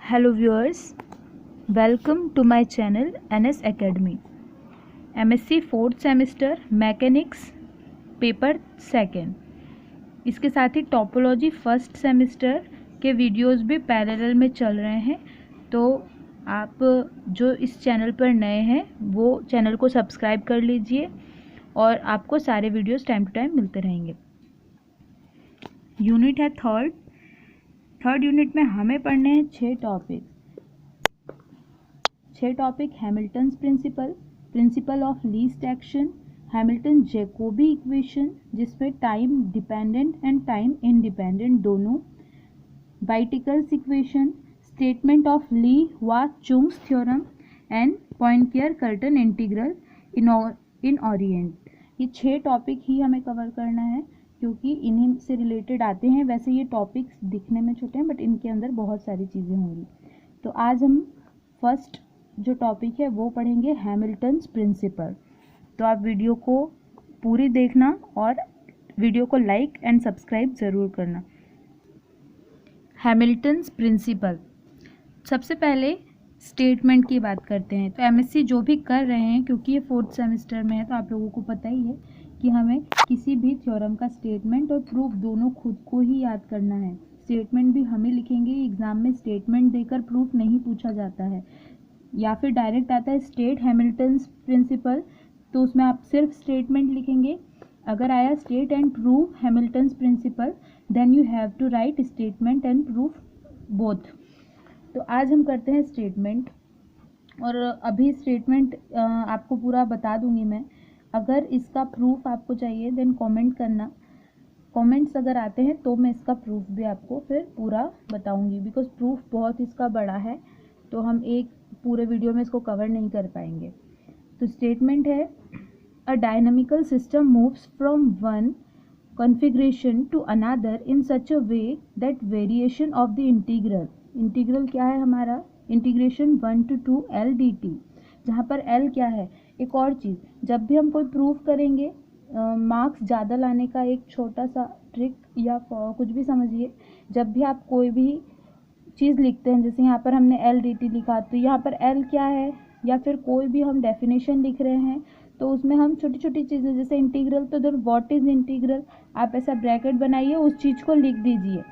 Hello viewers, welcome to my channel NS Academy. MSc 4th semester mechanics paper second, इसके साथ ही topology first semester के videos भी parallel में चल रहे हैं। तो आप जो इस चैनल पर नए हैं वो चैनल को सब्सक्राइब कर लीजिए और आपको सारे वीडियोस टाइम टू टाइम मिलते रहेंगे। यूनिट है थर्ड यूनिट में हमें पढ़ने हैं 6 topic. Hamilton's principle of least action, Hamilton Jacobi equation जिसमें time dependent and time independent दोनों, Whittaker's equation, statement of Lee Hwa Chung's theorem and Poincare Cartan integral invariant. ये 6 टॉपिक ही हमें cover करना है क्योंकि इन्हीं से रिलेटेड आते हैं। वैसे ये टॉपिक्स दिखने में छोटे हैं बट इनके अंदर बहुत सारी चीज़ें होंगी। तो आज हम फर्स्ट जो टॉपिक है वो पढ़ेंगे हैमिल्टन्स प्रिंसिपल। तो आप वीडियो को पूरी देखना और वीडियो को लाइक एंड सब्सक्राइब ज़रूर करना। हैमिल्टन्स प्रिंसिपल, सबसे पहले स्टेटमेंट की बात करते हैं। तो एमएससी जो भी कर रहे हैं, क्योंकि ये 4th सेमेस्टर में है तो आप लोगों को पता ही है कि हमें किसी भी थ्योरम का स्टेटमेंट और प्रूफ दोनों खुद को ही याद करना है। स्टेटमेंट भी हमें लिखेंगे, एग्ज़ाम में स्टेटमेंट देकर प्रूफ नहीं पूछा जाता है, या फिर डायरेक्ट आता है स्टेट हैमिल्टन्स प्रिंसिपल तो उसमें आप सिर्फ स्टेटमेंट लिखेंगे। अगर आया state and prove Hamilton's principle then you have to write statement and proof both. तो आज हम करते हैं स्टेटमेंट, और अभी स्टेटमेंट आपको पूरा बता दूंगी मैं। अगर इसका प्रूफ आपको चाहिए देन कमेंट करना। कमेंट्स अगर आते हैं तो मैं इसका प्रूफ भी आपको फिर पूरा बताऊंगी, बिकॉज प्रूफ बहुत इसका बड़ा है तो हम एक पूरे वीडियो में इसको कवर नहीं कर पाएंगे। तो स्टेटमेंट है, a dynamical system moves from one configuration to another in such a way that variation of the integral क्या है हमारा, इंटीग्रेशन 1 to 2 L dt, जहाँ पर L क्या है। एक और चीज़, जब भी हम कोई प्रूफ करेंगे, मार्क्स ज़्यादा लाने का एक छोटा सा ट्रिक या कुछ भी समझिए, जब भी आप कोई भी चीज़ लिखते हैं, जैसे यहाँ पर हमने L dt लिखा तो यहाँ पर L क्या है, या फिर कोई भी हम डेफिनेशन लिख रहे हैं तो उसमें हम छोटी छोटी चीज़ें, जैसे इंटीग्रल तो इधर व्हाट इज़ इंटीग्रल, आप ऐसा ब्रैकेट बनाइए, उस चीज़ को लिख दीजिए।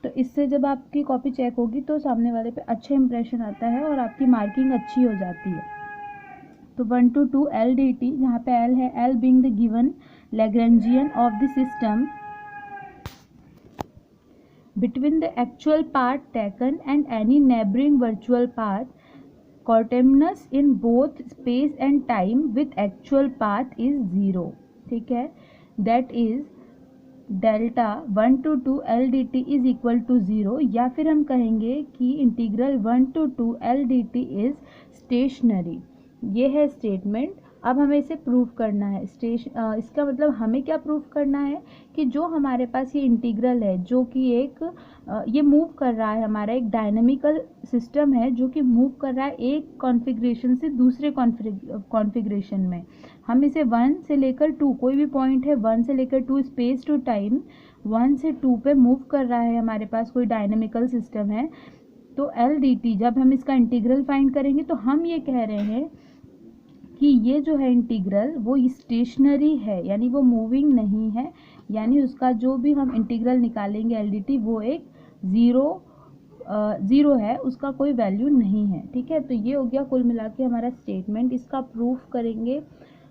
तो इससे जब आपकी कॉपी चेक होगी तो सामने वाले पे अच्छा इंप्रेशन आता है और आपकी मार्किंग अच्छी हो जाती है। तो 1 to 2 L dt, जहाँ पे L है, L being the given Lagrangian of the system between the actual path taken and any neighboring virtual path coterminous in both space and time with actual path is 0। ठीक है, that is delta 1 to 2 L dt is equal to 0, या फिर हम कहेंगे कि integral 1 to 2 L dt is stationary. ये है statement. अब हमें इसे प्रूफ करना है। इसका मतलब हमें क्या प्रूफ करना है कि जो हमारे पास ये इंटीग्रल है, जो कि ये मूव कर रहा है, हमारा एक डायनामिकल सिस्टम है जो कि मूव कर रहा है एक कॉन्फ़िगरेशन से दूसरे कॉन्फ़िगरेशन में। हम इसे 1 से लेकर 2, कोई भी पॉइंट है 1 से लेकर 2 स्पेस टू टाइम 1 से 2 पे मूव कर रहा है, हमारे पास कोई डायनामिकल सिस्टम है। तो L dt जब हम इसका इंटीग्रल फाइंड करेंगे तो हम ये कह रहे हैं कि ये जो है इंटीग्रल वो स्टेशनरी है, यानी वो मूविंग नहीं है, यानी उसका जो भी हम इंटीग्रल निकालेंगे L dt वो एक ज़ीरो है, उसका कोई वैल्यू नहीं है। ठीक है, तो ये हो गया कुल मिला के हमारा स्टेटमेंट। इसका प्रूफ करेंगे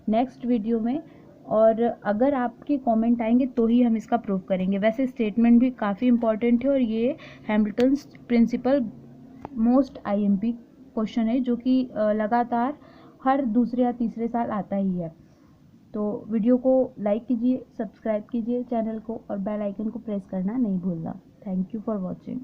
नेक्स्ट वीडियो में, और अगर आपके कमेंट आएंगे तो ही हम इसका प्रूफ करेंगे। वैसे स्टेटमेंट भी काफ़ी इंपॉर्टेंट है और ये Hamilton's principle most IMP question है जो कि लगातार हर दूसरे या तीसरे साल आता ही है। तो वीडियो को लाइक कीजिए, सब्सक्राइब कीजिए चैनल को और बेल आइकन को प्रेस करना नहीं भूलना। Thank you for watching.